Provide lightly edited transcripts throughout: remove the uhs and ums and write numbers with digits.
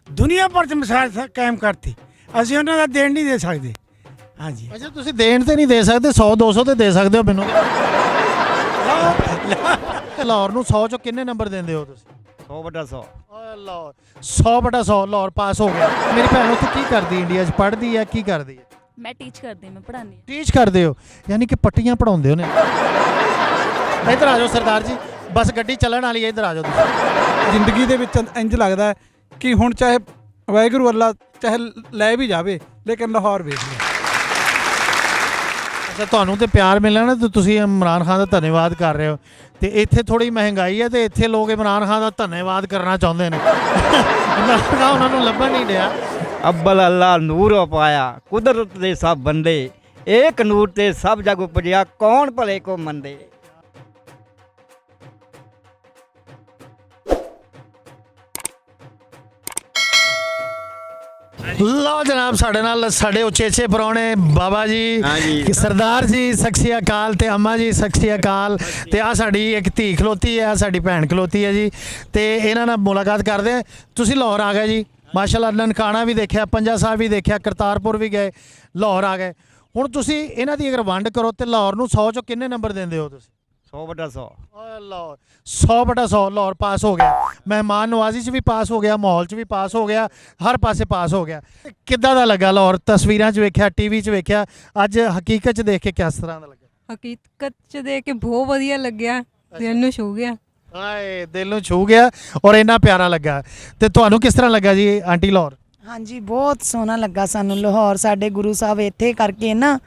ਦੁਨੀਆ ਭਰ 'ਚ ਮਿਸਾਲ ਕਾਇਮ ਕਰਤੀ। ਅਸੀਂ ਉਹਨਾਂ ਦਾ ਦੇਣ ਨਹੀਂ ਦੇ ਸਕਦੇ। ਹਾਂਜੀ। ਅੱਛਾ ਤੁਸੀਂ ਦੇਣ ਤੇ ਨਹੀਂ ਦੇ ਸਕਦੇ, 100 200 ਤੇ ਦੇ ਸਕਦੇ ਹੋ ਮੈਨੂੰ। ਲਾਹੌਰ ਨੂੰ 100 ਚੋਂ ਕਿੰਨੇ ਨੰਬਰ ਦਿੰਦੇ ਹੋ ਤੁਸੀਂ? 100/100। ਓਏ ਲਾਹੌਰ 100/100 ਲਾਹੌਰ ਪਾਸ ਹੋ ਗਿਆ। ਮੇਰੀ ਭੈਣ ਉੱਥੇ ਕੀ ਕਰਦੀ, ਇੰਡੀਆ 'ਚ ਪੜ੍ਹਦੀ ਹੈ, ਕੀ ਕਰਦੀ ਹੈ? ਮੈਂ ਟੀਚ ਕਰਦੀ, ਮੈਂ ਪੜ੍ਹਾਉਂਦੀ ਹਾਂ। ਟੀਚ ਕਰਦੇ ਹੋ, ਯਾਨੀ ਕਿ ਪੱਟੀਆਂ ਪੜਾਉਂਦੇ ਹੋ ਨੇ। ਇੱਧਰ ਆ ਜਾਓ ਸਰਦਾਰ ਜੀ, ਬਸ ਗੱਡੀ ਚੱਲਣ ਵਾਲੀ ਹੈ, ਇੱਧਰ ਆ ਜਾਓ ਤੁਸੀਂ। ਜ਼ਿੰਦਗੀ ਦੇ ਵਿੱਚ ਇੰਜ ਲੱਗਦਾ ਹੈ ਕਿ ਹੁਣ ਚਾਹੇ ਵਾਹਿਗੁਰੂ ਅੱਲਾ ਚਾਹੇ ਲੈ ਵੀ ਜਾਵੇ, ਲੇਕਿਨ ਲਾਹੌਰ ਵੇਖ ਲਿਆ। ਅੱਛਾ ਤੁਹਾਨੂੰ ਤੇ ਪਿਆਰ ਮਿਲਿਆ ਨਾ, ਤੇ ਤੁਸੀਂ ਇਮਰਾਨ ਖਾਨ ਦਾ ਧੰਨਵਾਦ ਕਰ ਰਹੇ ਹੋ। ਤੇ ਇੱਥੇ ਥੋੜੀ ਮਹਿੰਗਾਈ ਹੈ ਤੇ ਇੱਥੇ ਲੋਕ ਇਮਰਾਨ ਖਾਨ ਦਾ ਧੰਨਵਾਦ ਕਰਨਾ ਚਾਹੁੰਦੇ ਨੇ। ਇਮਰਾਨ ਖਾਨ ਉਹਨਾਂ ਨੂੰ ਲੱਭਣ ਨਹੀਂ ਡਿਆ। ਅੱਬਲ ਅੱਲਾ ਨੂਰ ਪਾਇਆ, ਕੁਦਰਤ ਦੇ ਸਭ ਬੰਦੇ, ਏਕ ਨੂਰ ਤੇ ਸਭ ਜਗ ਉਪਜਿਆ, ਕੌਣ ਭਲੇ ਕੋ ਮੰਦੇ। ਲਓ ਜਨਾਬ, ਸਾਡੇ ਨਾਲ ਸਾਡੇ ਉਚੇਚੇ ਪ੍ਰਾਹੁਣੇ ਬਾਬਾ ਜੀ, ਹਾਂਜੀ। ਸਰਦਾਰ ਜੀ ਸਤਿ ਸ਼੍ਰੀ ਅਕਾਲ, ਤੇ ਅੰਮਾ ਜੀ ਸਤਿ ਸ਼੍ਰੀ ਅਕਾਲ। ਤੇ ਆ ਸਾਡੀ ਇੱਕ ਧੀ ਖਲੋਤੀ ਹੈ, ਸਾਡੀ ਭੈਣ ਖਲੋਤੀ ਹੈ ਜੀ। ਤੇ ਇਹਨਾਂ ਨਾਲ ਮੁਲਾਕਾਤ ਕਰਦੇ ਹਾਂ। ਤੁਸੀਂ ਲਾਹੌਰ ਆ ਗਏ ਜੀ, ਮਾਸ਼ਾਅੱਲਾ। ਨਨਕਾਣਾ ਵੀ ਦੇਖਿਆ, ਪੰਜਾ ਸਾਹਿਬ ਵੀ ਦੇਖਿਆ, ਕਰਤਾਰਪੁਰ ਵੀ ਗਏ, ਲਾਹੌਰ ਆ ਗਏ। ਹੁਣ ਤੁਸੀਂ ਇਹਨਾਂ ਦੀ ਅਗਰ ਵੰਡ ਕਰੋ ਤੇ ਲਾਹੌਰ ਨੂੰ 100 ਚੋਂ ਕਿੰਨੇ ਨੰਬਰ ਦਿੰਦੇ ਹੋ ਤੁਸੀਂ? 100/100। ਓਏ ਲਾਹੌਰ 100/100 ਲਾਹੌਰ ਪਾਸ ਹੋ ਗਿਆ। ਮਹਿਮਾਨ ਨਵਾਜ਼ੀ 'ਚ ਵੀ ਪਾਸ ਹੋ ਗਿਆ, ਮਾਹੌਲ 'ਚ ਵੀ ਪਾਸ ਹੋ ਗਿਆ, ਹਰ ਪਾਸੇ ਪਾਸ ਹੋ ਗਿਆ। ਕਿੱਦਾਂ ਦਾ ਲੱਗਾ ਲਾਹੌਰ? ਤਸਵੀਰਾਂ 'ਚ ਵੇਖਿਆ, ਟੀਵੀ 'ਚ ਵੇਖਿਆ, ਅੱਜ ਹਕੀਕਤ 'ਚ ਦੇਖ ਕੇ ਕਿਸ ਤਰ੍ਹਾਂ ਦਾ ਲੱਗਾ? ਹਕੀਕਤ 'ਚ ਦੇਖ ਕੇ ਬਹੁਤ ਵਧੀਆ ਲੱਗਿਆ, ਦਿਲ ਨੂੰ ਛੂ ਗਿਆ। ਹਾਏ ਦਿਲ ਨੂੰ ਛੂ ਗਿਆ ਔਰ ਇੰਨਾ ਪਿਆਰਾ ਲੱਗਾ। ਤੇ ਤੁਹਾਨੂੰ ਕਿਸ ਤਰ੍ਹਾਂ ਲੱਗਾ ਜੀ ਆਂਟੀ ਲਾਹੌਰ? ਹਾਂਜੀ ਬਹੁਤ ਸੋਹਣਾ ਲੱਗਾ ਸਾਨੂੰ ਲਾਹੌਰ। ਸਾਡੇ ਗੁਰੂ ਸਾਹਿਬ ਇੱਥੇ ਕਰਕੇ ਨਾ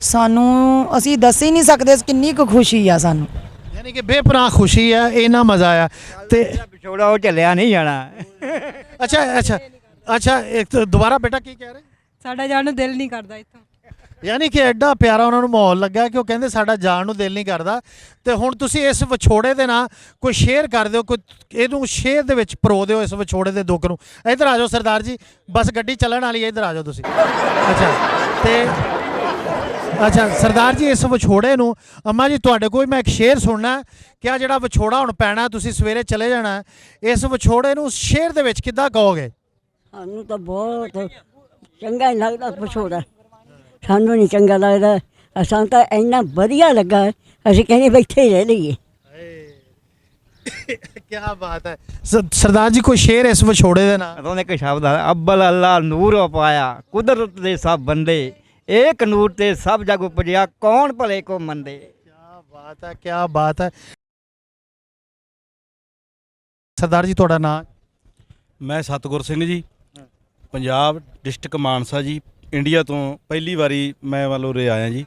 ਸਾਨੂੰ ਅਸੀਂ ਦੱਸ ਹੀ ਨਹੀਂ ਸਕਦੇ ਕਿੰਨੀ ਕੁ ਖੁਸ਼ੀ ਆ ਸਾਨੂੰ। ਯਾਨੀ ਕਿ ਬੇਪਨਾਹ ਖੁਸ਼ੀ ਹੈ, ਇੰਨਾ ਮਜ਼ਾ ਆਇਆ। ਤੇ ਵਿਛੋੜਾ ਉਹ ਚੱਲਿਆ ਨਹੀਂ ਜਾਣਾ। ਅੱਛਾ ਅੱਛਾ ਅੱਛਾ, ਇੱਕ ਦੁਬਾਰਾ ਬੇਟਾ ਕੀ ਕਹਿ ਰਹੇ? ਸਾਡਾ ਜਾਣ ਨੂੰ ਦਿਲ ਨਹੀਂ ਕਰਦਾ ਇੱਥੋਂ। ਯਾਨੀ ਕਿ ਐਡਾ ਪਿਆਰਾ ਉਹਨਾਂ ਨੂੰ ਮਾਹੌਲ ਲੱਗਾ ਕਿ ਉਹ ਕਹਿੰਦੇ ਸਾਡਾ ਜਾਣ ਨੂੰ ਦਿਲ ਨਹੀਂ ਕਰਦਾ। ਤੇ ਹੁਣ ਤੁਸੀਂ ਇਸ ਵਿਛੋੜੇ ਦੇ ਨਾਲ ਕੋਈ ਸ਼ੇਅਰ ਕਰ ਦਿਓ, ਕੋਈ ਇਹਨੂੰ ਸ਼ੇਅਰ ਦੇ ਵਿੱਚ ਪਰੋ ਦਿਓ, ਇਸ ਵਿਛੋੜੇ ਦੇ ਦੁੱਖ ਨੂੰ। ਇੱਧਰ ਆ ਜਾਓ ਸਰਦਾਰ ਜੀ, ਬਸ ਗੱਡੀ ਚੱਲਣ ਵਾਲੀ ਹੈ, ਇੱਧਰ ਆ ਜਾਓ ਤੁਸੀਂ। ਅੱਛਾ ਤੇ ਅੱਛਾ ਸਰਦਾਰ ਜੀ, ਇਸ ਵਿਛੋੜੇ ਨੂੰ ਅੰਮਾ ਜੀ ਤੁਹਾਡੇ ਕੋਲ ਮੈਂ ਇੱਕ ਸ਼ੇਅਰ ਸੁਣਨਾ ਕਿ ਆ ਜਿਹੜਾ ਵਿਛੋੜਾ ਹੁਣ ਪੈਣਾ, ਤੁਸੀਂ ਸਵੇਰੇ ਚਲੇ ਜਾਣਾ, ਇਸ ਵਿਛੋੜੇ ਨੂੰ ਸ਼ੇਅਰ ਦੇ ਵਿੱਚ ਕਿੱਦਾਂ ਕਹੋਗੇ? ਸਾਨੂੰ ਤਾਂ ਬਹੁਤ ਚੰਗਾ ਹੀ ਲੱਗਦਾ ਵਿਛੋੜਾ, ਸਾਨੂੰ ਨਹੀਂ ਚੰਗਾ ਲੱਗਦਾ। ਸਾਨੂੰ ਤਾਂ ਇੰਨਾ ਵਧੀਆ ਲੱਗਾ, ਅਸੀਂ ਕਹਿੰਦੇ ਬੈਠੇ ਹੀ ਰਹਿ ਲਈਏ। ਕੀ ਬਾਤ ਹੈ। ਸਰਦਾਰ ਜੀ ਕੋਈ ਸ਼ੇਰ ਇਸ ਵਿਛੋੜੇ ਦੇ ਨਾਲ? ਉਹਨੇ ਇੱਕ ਸ਼ਬਦ ਆ, ਅੱਬਲ ਅੱਲਾ ਨੂਰ ਪਾਇਆ, ਕੁਦਰਤ ਦੇ ਸਭ ਬੰਦੇ, ਏਕ ਨੂਰ ਤੇ ਸਭ ਜਗ ਉਪਜਿਆ, ਕੌਣ ਭਲੇ ਕੋ ਮੰਦੇ। ਕੀ ਬਾਤ ਹੈ, ਕੀ ਬਾਤ ਹੈ। ਸਰਦਾਰ ਜੀ ਤੁਹਾਡਾ ਨਾਮ? ਮੈਂ ਸਤਗੁਰ ਸਿੰਘ ਜੀ, ਪੰਜਾਬ ਡਿਸਟ੍ਰਿਕਟ ਮਾਨਸਾ ਜੀ, ਇੰਡੀਆ ਤੋਂ ਪਹਿਲੀ ਵਾਰੀ ਮੈਂ ਵੱਲ ਉਰੇ ਆਇਆ ਜੀ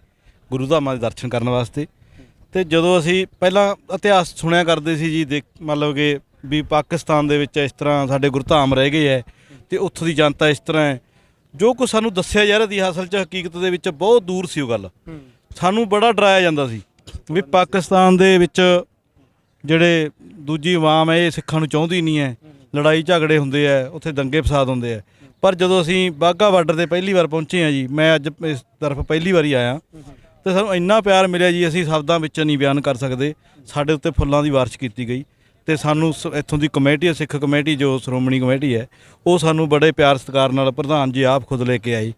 ਗੁਰੂ ਧਾਮਾਂ ਦੇ ਦਰਸ਼ਨ ਕਰਨ ਵਾਸਤੇ। ਤੇ ਜਦੋਂ ਅਸੀਂ ਪਹਿਲਾਂ ਇਤਿਹਾਸ ਸੁਣਿਆ ਕਰਦੇ ਸੀ ਜੀ, ਮਤਲਬ ਕਿ ਵੀ ਪਾਕਿਸਤਾਨ ਦੇ ਵਿੱਚ ਇਸ ਤਰ੍ਹਾਂ ਸਾਡੇ ਗੁਰਧਾਮ ਰਹਿ ਗਏ ਹੈ ਤੇ ਉੱਥੋਂ ਦੀ ਜਨਤਾ ਇਸ ਤਰ੍ਹਾਂ ਹੈ। ਜੋ ਕੁਛ ਸਾਨੂੰ ਦੱਸਿਆ ਜਾ ਰਿਹਾ ਸੀ ਅਸਲ 'ਚ ਹਕੀਕਤ ਦੇ ਵਿੱਚ ਬਹੁਤ ਦੂਰ ਸੀ ਉਹ ਗੱਲ। ਸਾਨੂੰ ਬੜਾ ਡਰਾਇਆ ਜਾਂਦਾ ਸੀ ਵੀ ਪਾਕਿਸਤਾਨ ਦੇ ਵਿੱਚ ਜਿਹੜੇ ਦੂਜੀ ਆਵਾਮ ਹੈ ਇਹ ਸਿੱਖਾਂ ਨੂੰ ਚਾਹੁੰਦੀ ਨਹੀਂ ਹੈ, ਲੜਾਈ ਝਗੜੇ ਹੁੰਦੇ ਹੈ, ਉੱਥੇ ਦੰਗੇ ਫਸਾਦ ਹੁੰਦੇ ਹੈ। ਪਰ ਜਦੋਂ ਅਸੀਂ ਵਾਹਗਾ ਬਾਰਡਰ 'ਤੇ ਪਹਿਲੀ ਵਾਰ ਪਹੁੰਚੇ ਹਾਂ ਜੀ, ਮੈਂ ਅੱਜ ਇਸ ਤਰਫ ਪਹਿਲੀ ਵਾਰੀ ਆਇਆ, ਤੇ ਸਾਨੂੰ ਇੰਨਾ ਪਿਆਰ ਮਿਲਿਆ ਜੀ, ਅਸੀਂ ਸ਼ਬਦਾਂ ਵਿੱਚ ਨਹੀਂ ਬਿਆਨ ਕਰ ਸਕਦੇ। ਸਾਡੇ ਉੱਤੇ ਫੁੱਲਾਂ ਦੀ ਬਾਰਿਸ਼ ਕੀਤੀ ਗਈ ਤੇ ਸਾਨੂੰ ਇੱਥੋਂ ਦੀ ਕਮੇਟੀ ਹੈ, ਸਿੱਖ ਕਮੇਟੀ ਜੋ ਸ਼੍ਰੋਮਣੀ ਕਮੇਟੀ ਹੈ, ਉਹ ਸਾਨੂੰ ਬੜੇ ਪਿਆਰ ਸਤਿਕਾਰ ਨਾਲ ਪ੍ਰਧਾਨ ਜੀ ਆਪ ਖੁਦ ਲੈ ਕੇ ਆਈ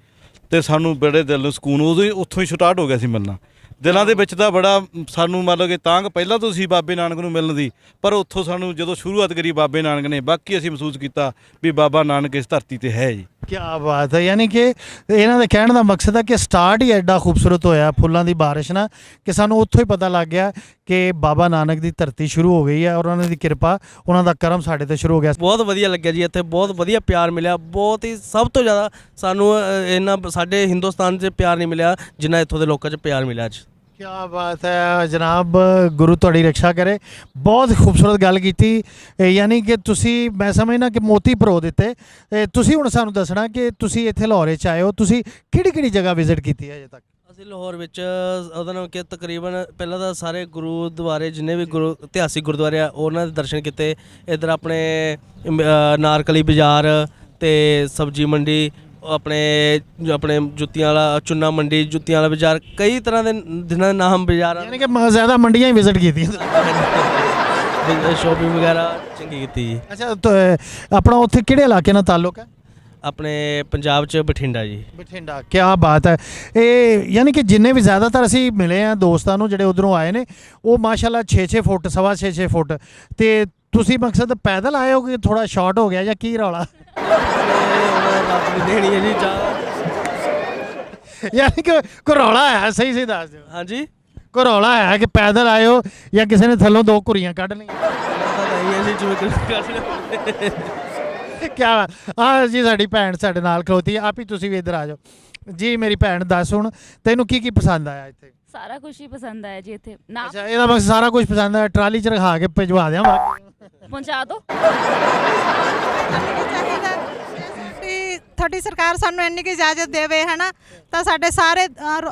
ਤੇ ਸਾਨੂੰ ਬੜੇ ਦਿਲ ਨੂੰ ਸਕੂਨ ਉਦੋਂ ਹੀ ਉੱਥੋਂ ਹੀ ਸਟਾਰਟ ਹੋ ਗਿਆ ਸੀ ਮਿਲਣਾ। ਦਿਲਾਂ ਦੇ ਵਿੱਚ ਤਾਂ ਬੜਾ ਸਾਨੂੰ ਮਤਲਬ ਕਿ ਤਾਂਘ ਪਹਿਲਾਂ ਤੋਂ ਸੀ ਬਾਬੇ ਨਾਨਕ ਨੂੰ ਮਿਲਣ ਦੀ, ਪਰ ਉੱਥੋਂ ਸਾਨੂੰ ਜਦੋਂ ਸ਼ੁਰੂਆਤ ਕਰੀ ਬਾਬੇ ਨਾਨਕ ਨੇ, ਬਾਕੀ ਅਸੀਂ ਮਹਿਸੂਸ ਕੀਤਾ ਵੀ ਬਾਬਾ ਨਾਨਕ ਇਸ ਧਰਤੀ ਤੇ ਹੈ ਜੀ। ਕੀ ਬਾਤ ਹੈ। ਯਾਨੀ ਕਿ ਇਹਨਾਂ ਦੇ ਕਹਿਣ ਦਾ ਮਕਸਦ ਹੈ ਕਿ ਸਟਾਰਟ ਹੀ ਐਡਾ ਖੂਬਸੂਰਤ ਹੋਇਆ ਫੁੱਲਾਂ ਦੀ ਬਾਰਿਸ਼ ਨਾਲ ਕਿ ਸਾਨੂੰ ਉੱਥੋਂ ਹੀ ਪਤਾ ਲੱਗ ਗਿਆ ਕਿ ਬਾਬਾ ਨਾਨਕ ਦੀ ਧਰਤੀ ਸ਼ੁਰੂ ਹੋ ਗਈ ਹੈ ਔਰ ਉਹਨਾਂ ਦੀ ਕਿਰਪਾ, ਉਹਨਾਂ ਦਾ ਕਰਮ ਸਾਡੇ ਤੇ ਸ਼ੁਰੂ ਹੋ ਗਿਆ। ਬਹੁਤ ਵਧੀਆ ਲੱਗਿਆ ਜੀ, ਇੱਥੇ ਬਹੁਤ ਵਧੀਆ ਪਿਆਰ ਮਿਲਿਆ। ਬਹੁਤ ਹੀ ਸਭ ਤੋਂ ਜ਼ਿਆਦਾ ਸਾਨੂੰ ਇਹਨਾਂ ਸਾਡੇ ਹਿੰਦੁਸਤਾਨ 'ਚ ਪਿਆਰ ਨਹੀਂ ਮਿਲਿਆ ਜਿੰਨਾ ਇੱਥੋਂ ਦੇ ਲੋਕਾਂ 'ਚ ਪਿਆਰ ਮਿਲਿਆ ਅੱਜ। ਕੀ ਬਾਤ ਹੈ ਜਨਾਬ, ਗੁਰੂ ਤੁਹਾਡੀ ਰੱਖਿਆ ਕਰੇ। ਬਹੁਤ ਖੂਬਸੂਰਤ ਗੱਲ ਕੀਤੀ। ਯਾਨੀ ਕਿ ਤੁਸੀਂ, ਮੈਂ ਸਮਝਣਾ ਕਿ ਮੋਤੀ ਪਰੋ ਦਿੱਤੇ। ਤੁਸੀਂ ਹੁਣ ਸਾਨੂੰ ਦੱਸਣਾ ਕਿ ਤੁਸੀਂ ਇੱਥੇ ਲਾਹੌਰ 'ਚ ਆਏ ਹੋ, ਤੁਸੀਂ ਕਿਹੜੀ ਕਿਹੜੀ ਜਗ੍ਹਾ ਵਿਜ਼ਿਟ ਕੀਤੀ ਹੈ ਅਜੇ ਤੱਕ? ਅਸੀਂ ਲਾਹੌਰ ਵਿੱਚ ਉਹਦਾ ਨਾਮ ਕਿ ਤਕਰੀਬਨ ਪਹਿਲਾਂ ਤਾਂ ਸਾਰੇ ਗੁਰਦੁਆਰੇ ਜਿੰਨੇ ਵੀ ਇਤਿਹਾਸਿਕ ਗੁਰਦੁਆਰੇ ਆ ਉਹਨਾਂ ਦੇ ਦਰਸ਼ਨ ਕੀਤੇ। ਇੱਧਰ ਆਪਣੇ ਨਾਰਕਲੀ ਬਾਜ਼ਾਰ ਅਤੇ ਸਬਜ਼ੀ ਮੰਡੀ, ਆਪਣੇ ਜੁੱਤੀਆਂ ਵਾਲਾ ਚੁੰਨਾ ਮੰਡੀ, ਜੁੱਤੀਆਂ ਵਾਲਾ ਬਾਜ਼ਾਰ, ਕਈ ਤਰ੍ਹਾਂ ਦੇ ਜਿਨ੍ਹਾਂ ਦੇ ਨਾਮ ਬਾਜ਼ਾਰ, ਯਾਨੀ ਕਿ ਜ਼ਿਆਦਾ ਮੰਡੀਆਂ ਹੀ ਵਿਜ਼ਿਟ ਕੀਤੀਆਂ। ਸ਼ੋਪਿੰਗ ਵਗੈਰਾ ਚੰਗੀ ਕੀਤੀ ਜੀ। ਅੱਛਾ ਆਪਣਾ ਉੱਥੇ ਕਿਹੜੇ ਇਲਾਕੇ ਨਾਲ ਤਾਲੁਕ ਹੈ? ਆਪਣੇ ਪੰਜਾਬ 'ਚ ਬਠਿੰਡਾ ਜੀ। ਬਠਿੰਡਾ, ਕੀ ਬਾਤ ਹੈ। ਇਹ ਯਾਨੀ ਕਿ ਜਿੰਨੇ ਵੀ ਜ਼ਿਆਦਾਤਰ ਅਸੀਂ ਮਿਲੇ ਆ ਦੋਸਤਾਂ ਨੂੰ ਜਿਹੜੇ ਉਧਰੋਂ ਆਏ ਨੇ, ਉਹ ਮਾਸ਼ਾਅੱਲਾ 6-6 ਫੁੱਟ, 6.5 ਫੁੱਟ। ਤੇ ਤੁਸੀਂ ਮਕਸਦ ਪੈਦਲ ਆਏ ਹੋ ਕਿ ਥੋੜਾ ਸ਼ਾਰਟ ਹੋ ਗਿਆ ਜਾਂ ਕੀ ਰੌਲਾ? ਰੱਬ ਦੀ ਦੇਣੀ ਹੈ ਜੀ ਜਾ। ਯਾਨੀ ਕਿ ਕੋਈ ਰੌਲਾ ਹੈ, ਸਹੀ ਸਹੀ ਦੱਸ ਦਿਓ। ਹਾਂਜੀ, ਕੋਈ ਰੌਲਾ ਹੈ ਕਿ ਪੈਦਲ ਆਏ ਹੋ ਜਾਂ ਕਿਸੇ ਨੇ ਥੱਲੋਂ 2 ਘੁਰੀਆਂ ਕੱਢ ਲਈਆਂ? ਪਤਾ ਨਹੀਂ ਹੈ ਜੀ ਜਿਵੇਂ ਕਰ ਕਿਆ ਆ ਜੀ, ਸਾਡੀ ਭੈਣ ਸਾਡੇ ਨਾਲ ਖਲੋਤੀ ਹੈ। ਆਪ ਹੀ ਤੁਸੀਂ ਵੀ ਇੱਧਰ ਆ ਜਾਓ ਜੀ। ਮੇਰੀ ਭੈਣ ਦੱਸ ਹੁਣ ਤੈਨੂੰ ਕੀ ਕੀ ਪਸੰਦ ਆਇਆ ਇੱਥੇ? ਸਾਰਾ ਕੁਝ ਹੀ ਪਸੰਦ ਆਇਆ ਜੀ ਇੱਥੇ ਨਾ। ਅੱਛਾ, ਇਹਦਾ ਬਸ ਸਾਰਾ ਕੁਝ ਪਸੰਦ ਆਇਆ, ਟਰਾਲੀ 'ਚ ਰਖਾ ਕੇ ਭਿਜਵਾ ਦਿਆਂ ਪਹੁੰਚਾ ਦਿਓ। ਤੁਹਾਡੀ ਸਰਕਾਰ ਸਾਨੂੰ ਇੰਨੀ ਕੁ ਇਜਾਜ਼ਤ ਦੇਵੇ ਹਨਾ, ਤਾਂ ਸਾਡੇ ਸਾਰੇ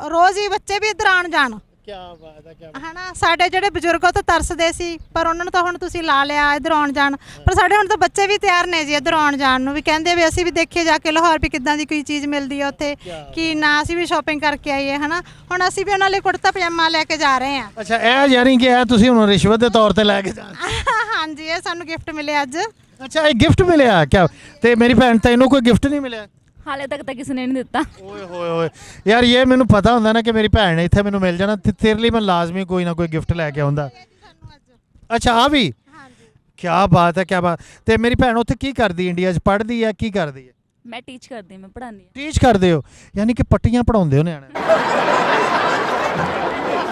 ਰੋਜ਼ ਹੀ ਬੱਚੇ ਵੀ ਇੱਧਰ ਆਉਣ ਜਾਣ। ਕੀ ਬਾਤ ਹੈ, ਕੀ ਹਨਾ, ਸਾਡੇ ਜਿਹੜੇ ਬਜ਼ੁਰਗ ਉਹ ਤਾਂ ਤਰਸਦੇ ਸੀ, ਪਰ ਉਹਨਾਂ ਨੂੰ ਤਾਂ ਹੁਣ ਤੁਸੀਂ ਲਾ ਲਿਆ ਇੱਧਰ ਆਉਣ ਜਾਣ। ਪਰ ਸਾਡੇ ਹੁਣ ਤਾਂ ਬੱਚੇ ਵੀ ਤਿਆਰ ਨੇ ਜੀ ਇੱਧਰ ਆਉਣ ਜਾਣ ਨੂੰ, ਵੀ ਕਹਿੰਦੇ ਵੀ ਅਸੀਂ ਵੀ ਦੇਖੀਏ ਜਾ ਕੇ ਲਾਹੌਰ ਵੀ ਕਿੱਦਾਂ ਦੀ ਕੋਈ ਚੀਜ਼ ਮਿਲਦੀ ਹੈ ਉੱਥੇ, ਕਿ ਨਾ ਅਸੀਂ ਵੀ ਸ਼ਾਪਿੰਗ ਕਰਕੇ ਆਈਏ ਹਨਾ। ਹੁਣ ਅਸੀਂ ਵੀ ਉਹਨਾਂ ਲਈ ਕੁੜਤਾ ਪਜਾਮਾ ਲੈ ਕੇ ਜਾ ਰਹੇ ਹਾਂ। ਅੱਛਾ, ਇਹ ਯਾਨੀ ਕਿ ਇਹ ਤੁਸੀਂ ਹੁਣ ਰਿਸ਼ਵਤ ਦੇ ਤੌਰ ਤੇ ਲੈ ਕੇ ਜਾ? ਹਾਂਜੀ, ਇਹ ਸਾਨੂੰ ਗਿਫਟ ਮਿਲਿਆ ਅੱਜ। ਅੱਛਾ, ਇਹ ਗਿਫਟ ਮਿਲਿਆ ਕਿਆ? ਤੇ ਮੇਰੀ ਭੈਣ ਤੈਨੂੰ ਕੋਈ ਗਿਫਟ ਨਹੀਂ ਮਿਲਿਆ? ਹਾਲੇ ਤੱਕ ਤਾਂ ਕਿਸੇ ਨੇ ਨਹੀਂ ਦਿੱਤਾ। ਓਏ ਹੋਏ ਹੋਏ ਯਾਰ, ਇਹ ਮੈਨੂੰ ਪਤਾ ਹੁੰਦਾ ਨਾ ਕਿ ਮੇਰੀ ਭੈਣ ਨੇ ਇੱਥੇ ਮੈਨੂੰ ਮਿਲ ਜਾਣਾ, ਤੇ ਤੇਰੇ ਲਈ ਮੈਂ ਲਾਜ਼ਮੀ ਕੋਈ ਨਾ ਕੋਈ ਗਿਫਟ ਲੈ ਕੇ ਆਉਂਦਾ। ਅੱਛਾ, ਆ ਵੀ? ਕੀ ਬਾਤ ਹੈ, ਕੀ ਬਾਤ। ਤੇ ਮੇਰੀ ਭੈਣ ਉੱਥੇ ਕੀ ਕਰਦੀ? ਇੰਡੀਆ 'ਚ ਪੜ੍ਹਦੀ ਹੈ, ਕੀ ਕਰਦੀ ਹੈ? ਮੈਂ ਟੀਚ ਕਰਦੀ, ਮੈਂ ਪੜ੍ਹਾਉਂਦੀ ਹਾਂ। ਟੀਚ ਕਰਦੇ ਹੋ, ਯਾਨੀ ਕਿ ਪੱਟੀਆਂ ਪੜਾਉਂਦੇ ਹੋ ਨਿਆਣੇ?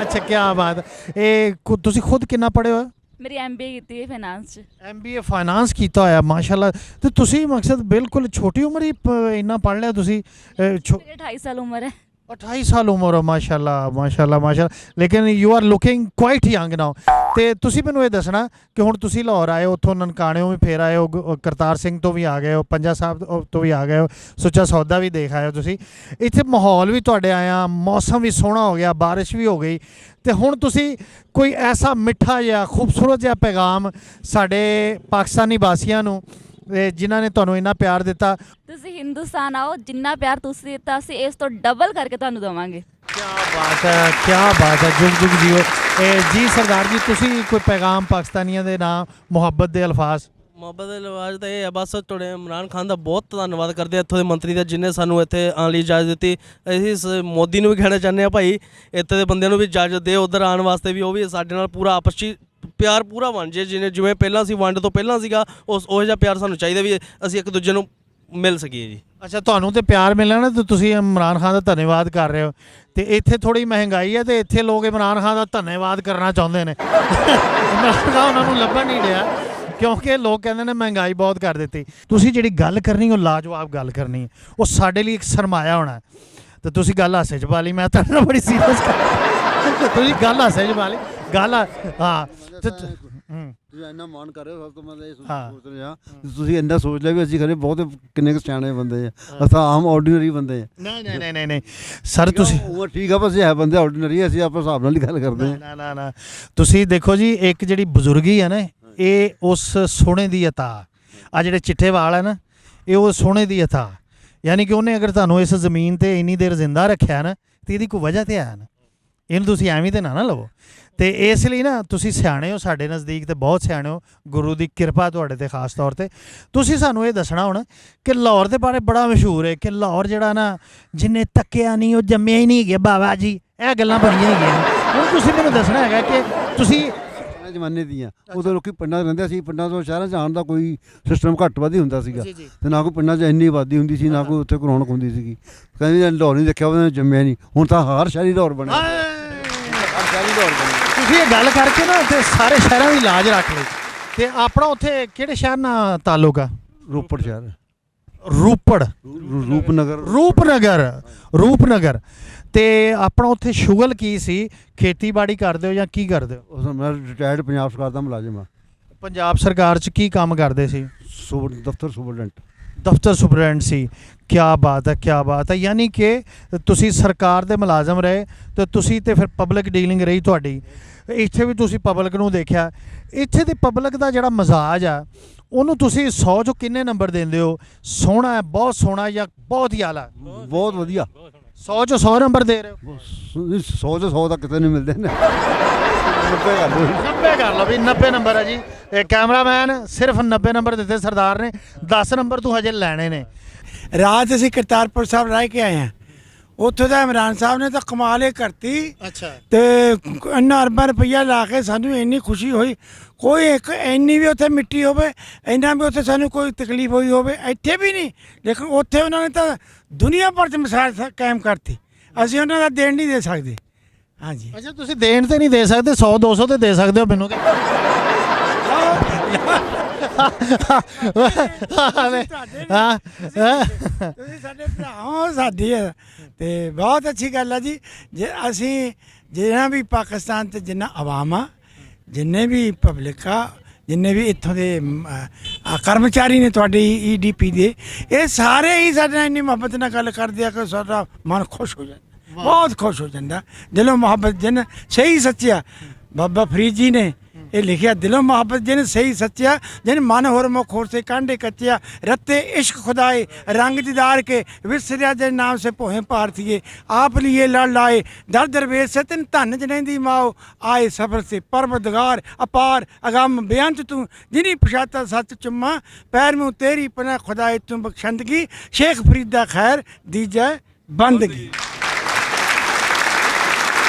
ਅੱਛਾ, ਕੀ ਬਾਤ। ਇਹ ਤੁਸੀਂ ਖੁਦ ਕਿੰਨਾ ਪੜ੍ਹੇ ਹੋ? ਮੇਰੀ MBA ਕੀਤੀ ਹੈ ਫਾਈਨਾਂਸ 'ਚ। MBA ਫਾਈਨਾਂਸ ਕੀਤਾ ਹੋਇਆ, ਮਾਸ਼ਾਅੱਲਾ। ਤੇ ਤੁਸੀਂ ਮਕਸਦ ਬਿਲਕੁਲ ਛੋਟੀ ਉਮਰ ਹੀ ਇੰਨਾ ਪੜ੍ਹ ਲਿਆ ਤੁਸੀਂ? ਮੇਰੀ 28 ਸਾਲ ਉਮਰ ਹੈ। 28 ਸਾਲ ਉਮਰ ਹੋ, ਮਾਸ਼ਾਅੱਲਾ ਮਾਸ਼ਾਅੱਲਾ ਮਾਸ਼ਾਅੱਲਾ। ਲੇਕਿਨ you are looking quite young now. ਤੇ ਤੁਸੀਂ ਮੈਨੂੰ ਇਹ ਦੱਸਣਾ ਕਿ ਹੁਣ ਤੁਸੀਂ ਲਾਹੌਰ ਆਏ ਹੋ, ਉੱਥੋਂ ਨਨਕਾਣਿਓਂ ਵੀ ਫੇਰ ਆਏ ਹੋ, ਕਰਤਾਰ ਸਿੰਘ ਤੋਂ ਵੀ ਆ ਗਏ ਹੋ, ਪੰਜਾ ਸਾਹਿਬ ਤੋਂ ਵੀ ਆ ਗਏ ਹੋ, ਸੁੱਚਾ ਸੌਦਾ ਵੀ ਦੇਖ ਆਏ ਹੋ ਤੁਸੀਂ। ਇੱਥੇ ਮਾਹੌਲ ਵੀ ਤੁਹਾਡੇ ਆਇਆ, ਮੌਸਮ ਵੀ ਸੋਹਣਾ ਹੋ ਗਿਆ, ਬਾਰਿਸ਼ ਵੀ ਹੋ ਗਈ। ਤੇ ਹੁਣ ਤੁਸੀਂ ਕੋਈ ਐਸਾ ਮਿੱਠਾ ਜਿਹਾ ਖੂਬਸੂਰਤ ਜਿਹਾ ਪੈਗਾਮ ਸਾਡੇ ਪਾਕਿਸਤਾਨੀ ਵਾਸੀਆਂ ਨੂੰ, ਜਿਨ੍ਹਾਂ ਨੇ ਤੁਹਾਨੂੰ ਇੰਨਾ ਪਿਆਰ ਦਿੱਤਾ? ਤੁਸੀਂ ਹਿੰਦੁਸਤਾਨ ਆਓ, ਜਿੰਨਾ ਪਿਆਰ ਤੁਸੀਂ ਦਿੱਤਾ ਅਸੀਂ ਇਸ ਤੋਂ ਡਬਲ ਕਰਕੇ ਤੁਹਾਨੂੰ ਦੇਵਾਂਗੇ। ਕੀ ਬਾਤ ਹੈ, ਕੀ ਬਾਤ ਹੈ। ਜੁਗ ਜੁਗ ਜੀਓ। ਜੀ ਸਰਦਾਰ ਜੀ, ਤੁਸੀਂ ਕੋਈ ਪੈਗਾਮ ਪਾਕਿਸਤਾਨੀਆਂ ਦੇ ਨਾਂ, ਮੁਹੱਬਤ ਦੇ ਅਲਫਾਜ਼? ਮੁਹੱਬਤ ਦੇ ਲਿਵਾਜ਼ ਤਾਂ ਇਹ ਹੈ, ਬਸ ਤੁਹਾਡੇ ਇਮਰਾਨ ਖਾਨ ਦਾ ਬਹੁਤ ਧੰਨਵਾਦ ਕਰਦੇ ਇੱਥੋਂ ਦੇ ਮੰਤਰੀ ਦਾ, ਜਿਹਨੇ ਸਾਨੂੰ ਇੱਥੇ ਆਉਣ ਲਈ ਇਜਾਜ਼ਤ ਦਿੱਤੀ। ਅਸੀਂ ਮੋਦੀ ਨੂੰ ਵੀ ਕਹਿਣਾ ਚਾਹੁੰਦੇ ਹਾਂ, ਭਾਈ ਇੱਥੇ ਦੇ ਬੰਦਿਆਂ ਨੂੰ ਵੀ ਇਜਾਜ਼ਤ ਦੇ ਉੱਧਰ ਆਉਣ ਵਾਸਤੇ, ਵੀ ਉਹ ਵੀ ਸਾਡੇ ਨਾਲ ਪੂਰਾ ਆਪਸ 'ਚ ਪਿਆਰ ਪੂਰਾ ਬਣ ਜੇ, ਜਿਵੇਂ ਪਹਿਲਾਂ ਸੀ, ਵੰਡ ਤੋਂ ਪਹਿਲਾਂ ਸੀਗਾ, ਉਹ ਜਿਹਾ ਪਿਆਰ ਸਾਨੂੰ ਚਾਹੀਦਾ, ਵੀ ਅਸੀਂ ਇੱਕ ਦੂਜੇ ਨੂੰ ਮਿਲ ਸਕੀਏ ਜੀ। ਅੱਛਾ, ਤੁਹਾਨੂੰ ਤੇ ਪਿਆਰ ਮਿਲਿਆ ਨਾ, ਤੇ ਤੁਸੀਂ ਇਮਰਾਨ ਖਾਨ ਦਾ ਧੰਨਵਾਦ ਕਰ ਰਹੇ ਹੋ। ਤੇ ਇੱਥੇ ਥੋੜੀ ਮਹਿੰਗਾਈ ਹੈ, ਤੇ ਇੱਥੇ ਲੋਕ ਇਮਰਾਨ ਖਾਨ ਦਾ ਧੰਨਵਾਦ ਕਰਨਾ ਚਾਹੁੰਦੇ ਨੇ। ਇਮਰਾਨ ਖਾਨ ਉਹਨਾਂ ਨੂੰ ਲੱਭਣ ਨਹੀਂ ਰਿਹਾ, ਕਿਉਂਕਿ ਲੋਕ ਕਹਿੰਦੇ ਨੇ ਮਹਿੰਗਾਈ ਬਹੁਤ ਕਰ ਦਿੱਤੀ। ਤੁਸੀਂ ਜਿਹੜੀ ਗੱਲ ਕਰਨੀ, ਉਹ ਲਾਜਵਾਬ ਗੱਲ ਕਰਨੀ ਹੈ, ਉਹ ਸਾਡੇ ਲਈ ਇੱਕ ਸਰਮਾਇਆ ਹੋਣਾ। ਤੇ ਤੁਸੀਂ ਗੱਲ ਹਾਸੇ 'ਚ ਪਾ ਲਈ, ਮੈਂ ਤੁਹਾਡੇ ਨਾਲ ਬੜੀ ਸੀਰੀਅਸ ਤੁਸੀਂ ਗੱਲ ਹਾਸੇ 'ਚ ਪਾ ਲਈ ਗੱਲ। ਹਾਂ, ਤੁਸੀਂ ਇੰਨਾ ਮਾਣ ਕਰ ਰਹੇ ਹੋ, ਸਭ ਤੋਂ ਮੈਂ ਇਹ ਸੋਚ ਰਿਹਾ ਤੁਸੀਂ ਇੰਨਾ ਸੋਚ ਲਿਆ ਵੀ ਅਸੀਂ ਖਰੇ ਬਹੁਤ ਕਿੰਨੇ ਕੁ ਸਿਆਣੇ ਬੰਦੇ ਆ, ਅਸੀਂ ਆਮ ਆਰਡੀਨਰੀ ਬੰਦੇ ਆ। ਨਹੀਂ ਸਰ, ਤੁਸੀਂ ਉਹ ਠੀਕ ਆ, ਬਸ ਇਹ ਹੈ ਬੰਦੇ ਆਰਡੀਨਰੀ, ਅਸੀਂ ਆਪਣੇ ਹਿਸਾਬ ਨਾਲ ਹੀ ਗੱਲ ਕਰਦੇ ਆ। ਨਾ ਤੁਸੀਂ ਦੇਖੋ ਜੀ, ਇੱਕ ਜਿਹੜੀ ਬਜ਼ੁਰਗੀ ਹੈ ਨਾ, ਇਹ ਉਸ ਸੋਹਣੇ ਦੀ ਅਤਾ। ਆ ਜਿਹੜੇ ਚਿੱਟੇ ਵਾਲ ਹੈ ਨਾ, ਇਹ ਉਹ ਸੋਹਣੇ ਦੀ ਅਤਾ। ਯਾਨੀ ਕਿ ਉਹਨੇ ਅਗਰ ਤੁਹਾਨੂੰ ਇਸ ਜ਼ਮੀਨ ਤੇ ਇੰਨੀ ਦੇਰ ਜ਼ਿੰਦਾ ਰੱਖਿਆ ਨਾ, ਤੇ ਇਹਦੀ ਕੋਈ ਵਜ੍ਹਾ ਤੇ ਹੈ ਨਾ, ਇਹਨੂੰ ਤੁਸੀਂ ਐਵੇਂ ਤੇ ਨਾ ਲਵੋ। ਤੇ ਇਸ ਲਈ ਨਾ, ਤੁਸੀਂ ਸਿਆਣੇ ਹੋ ਸਾਡੇ ਨਜ਼ਦੀਕ, ਤੇ ਬਹੁਤ ਸਿਆਣੇ ਹੋ, ਗੁਰੂ ਦੀ ਕਿਰਪਾ ਤੁਹਾਡੇ ਤੇ ਖਾਸ ਤੌਰ ਤੇ। ਤੁਸੀਂ ਸਾਨੂੰ ਇਹ ਦੱਸਣਾ ਹੁਣ ਕਿ ਲਾਹੌਰ ਦੇ ਬਾਰੇ ਬੜਾ ਮਸ਼ਹੂਰ ਹੈ ਕਿ ਲਾਹੌਰ ਜਿਹੜਾ ਨਾ, ਜਿੰਨੇ ਤੱਕਿਆ ਨਹੀਂ ਉਹ ਜੰਮਿਆ ਹੀ ਨਹੀਂ ਗਿਆ ਬਾਬਾ ਜੀ, ਇਹ ਗੱਲਾਂ ਬਣੀਆਂ ਹੈਗੀਆਂ। ਹੁਣ ਤੁਸੀਂ ਮੈਨੂੰ ਦੱਸਣਾ ਹੈਗਾ ਕਿ ਤੁਸੀਂ ਜ਼ਮਾਨੇ ਦੀਆਂ, ਉਦੋਂ ਲੋਕੀ ਪਿੰਡਾਂ 'ਚ ਰਹਿੰਦੇ ਸੀ, ਪਿੰਡਾਂ ਤੋਂ ਸ਼ਹਿਰਾਂ 'ਚ ਆਉਣ ਦਾ ਕੋਈ ਸਿਸਟਮ ਘੱਟ ਵੱਧ ਹੀ ਹੁੰਦਾ ਸੀਗਾ, ਤੇ ਨਾ ਕੋਈ ਪਿੰਡਾਂ 'ਚ ਇੰਨੀ ਆਬਾਦੀ ਹੁੰਦੀ ਸੀ, ਨਾ ਕੋਈ ਉੱਥੇ ਰੌਣਕ ਹੁੰਦੀ ਸੀਗੀ। ਕਹਿੰਦੇ ਲਾਹੌਰ ਨਹੀਂ ਦੇਖਿਆ, ਉਹਨੇ ਜੰਮਿਆ ਨਹੀਂ। ਹੁਣ ਤਾਂ ਹਰ ਸ਼ਹਿਰੀ ਲਾਹੌਰ ਬਣਿਆ, ਹਰ ਸ਼ਹਿਰੀ ਲਾਹੌਰ ਬਣਿਆ। ਤੁਸੀਂ ਇਹ ਗੱਲ ਕਰਕੇ ਨਾ, ਤੇ ਸਾਰੇ ਸ਼ਹਿਰਾਂ ਦੀ ਲਾਜ ਰੱਖ ਲਈ। ਤੇ ਆਪਣਾ ਉੱਥੇ ਕਿਹੜੇ ਸ਼ਹਿਰ ਨਾਲ ਤਾਲੁਕ ਆ? ਰੋਪੜ ਸ਼ਹਿਰ। ਰੂਪਨਗਰ। ਤੇ ਆਪਣਾ ਉੱਥੇ ਸ਼ੁਗਲ ਕੀ ਸੀ? ਖੇਤੀਬਾੜੀ ਕਰਦੇ ਹੋ ਜਾਂ ਕੀ ਕਰਦੇ ਹੋ? ਮੈਂ ਰਿਟਾਇਰਡ ਪੰਜਾਬ ਸਰਕਾਰ ਦਾ ਮੁਲਾਜ਼ਮ ਹਾਂ। ਪੰਜਾਬ ਸਰਕਾਰ 'ਚ ਕੀ ਕੰਮ ਕਰਦੇ ਸੀ? ਦਫ਼ਤਰ ਸੁਪਰਡੈਂਟ। ਦਫ਼ਤਰ ਸੁਪਰਡੈਂਟ ਸੀ। ਕੀ ਬਾਤ ਹੈ, ਕੀ ਬਾਤ ਹੈ। ਯਾਨੀ ਕਿ ਤੁਸੀਂ ਸਰਕਾਰ ਦੇ ਮੁਲਾਜ਼ਮ ਰਹੇ, ਤੇ ਤੁਸੀਂ ਤੇ ਫਿਰ ਪਬਲਿਕ ਡੀਲਿੰਗ ਰਹੀ ਤੁਹਾਡੀ। ਇੱਥੇ ਵੀ ਤੁਸੀਂ ਪਬਲਿਕ ਨੂੰ ਦੇਖਿਆ। ਇੱਥੇ ਦੀ ਪਬਲਿਕ ਦਾ ਜਿਹੜਾ ਮਜ਼ਾਜ ਆ, ਉਹਨੂੰ ਤੁਸੀਂ 100 'ਚੋਂ ਕਿੰਨੇ ਨੰਬਰ ਦਿੰਦੇ ਹੋ? ਸੋਹਣਾ ਹੈ, ਬਹੁਤ ਸੋਹਣਾ, ਜਾਂ ਬਹੁਤ ਹੀ ਆਲਾ? ਬਹੁਤ ਵਧੀਆ। 100 'ਚੋਂ 100 ਨੰਬਰ ਦੇ ਰਹੇ ਹੋ? 100 'ਚੋਂ 100 ਤਾਂ ਕਿਤੇ ਨਹੀਂ ਮਿਲਦੇ ਨੇ। 90 ਕਰ ਲਓ ਵੀ 90 ਨੰਬਰ ਹੈ ਜੀ। ਇਹ ਕੈਮਰਾਮੈਨ ਸਿਰਫ 90 ਨੰਬਰ ਦਿੱਤੇ ਸਰਦਾਰ ਨੇ, 10 ਨੰਬਰ ਤੂੰ ਹਜੇ ਲੈਣੇ ਨੇ। ਰਾਤ ਅਸੀਂ ਕਰਤਾਰਪੁਰ ਸਾਹਿਬ ਰਹਿ ਕੇ ਆਏ ਹਾਂ। ਉੱਥੋਂ ਦਾ ਇਮਰਾਨ ਸਾਹਿਬ ਨੇ ਤਾਂ ਕਮਾਲ ਹੀ ਕਰਤੀ ਅੱਛਾ। ਤੇ ਇੰਨਾ ਅਰਬਾਂ ਰੁਪਈਆ ਲਾ ਕੇ ਸਾਨੂੰ ਇੰਨੀ ਖੁਸ਼ੀ ਹੋਈ। ਕੋਈ ਇੱਕ ਇੰਨੀ ਵੀ ਉੱਥੇ ਮਿੱਟੀ ਹੋਵੇ, ਇੰਨਾ ਵੀ ਉੱਥੇ ਸਾਨੂੰ ਕੋਈ ਤਕਲੀਫ ਹੋਈ ਹੋਵੇ ਇੱਥੇ ਵੀ ਨਹੀਂ, ਲੇਕਿਨ ਉੱਥੇ ਉਹਨਾਂ ਨੇ ਤਾਂ ਦੁਨੀਆ ਭਰ 'ਚ ਮਿਸਾਲ ਕਾਇਮ ਕਰਤੀ। ਅਸੀਂ ਉਹਨਾਂ ਦਾ ਦੇਣ ਨਹੀਂ ਦੇ ਸਕਦੇ। ਹਾਂਜੀ। ਅੱਛਾ ਤੁਸੀਂ ਦੇਣ ਤੇ ਨਹੀਂ ਦੇ ਸਕਦੇ, 100 200 ਤੇ ਦੇ ਸਕਦੇ ਹੋ ਮੈਨੂੰ ਤੁਸੀਂ ਸਾਡੇ ਭਰਾ ਹੋ, ਸਾਡੀ ਹੈ ਤੇ ਬਹੁਤ ਅੱਛੀ ਗੱਲ ਹੈ ਜੀ। ਜੇ ਅਸੀਂ ਜਿਹੜਾ ਵੀ ਪਾਕਿਸਤਾਨ ਤੇ ਜਿੰਨਾ ਆਵਾਮ ਆ, ਜਿੰਨੇ ਵੀ ਪਬਲਿਕ ਆ, ਜਿੰਨੇ ਵੀ ਇੱਥੋਂ ਦੇ ਕਰਮਚਾਰੀ ਨੇ ਤੁਹਾਡੇ EDP ਦੇ, ਇਹ ਸਾਰੇ ਹੀ ਸਾਡੇ ਨਾਲ ਇੰਨੀ ਮੁਹੱਬਤ ਨਾਲ ਗੱਲ ਕਰਦੇ ਆ ਕਿ ਸਾਡਾ ਮਨ ਖੁਸ਼ ਹੋ ਜਾਂਦਾ, ਬਹੁਤ ਖੁਸ਼ ਹੋ ਜਾਂਦਾ। ਦਿਲੋਂ ਮੁਹੱਬਤ ਜਿਨ ਸਹੀ ਸੱਚਿਆ, ਬਾਬਾ ਫਰੀਦ ਜੀ ਨੇ ਇਹ ਲਿਖਿਆ, ਦਿਲੋਂ ਮੁਹੱਬਤ ਜਿਨ ਸਹੀ ਸੱਚਿਆ, ਜਿਨ ਮਨ ਹੋਰ ਮੁਖ ਹੋਰ से कांडे कच्चिया, रत्ते इश्क खुदाए रंग दीदार के, विसरिया जे नाम से भोए भारतीय, आप लिए लड़ लाए दर दरवेश से तिन धन जनेंदी माओ, आए सफर से परवदगार अपार अगम बेअंत तू, जिनी पछाता सच चुम्मा पैर में तेरी पना खुदाए तू बख्शंदगी, शेख फरीदा खैर दीजै बंदगी।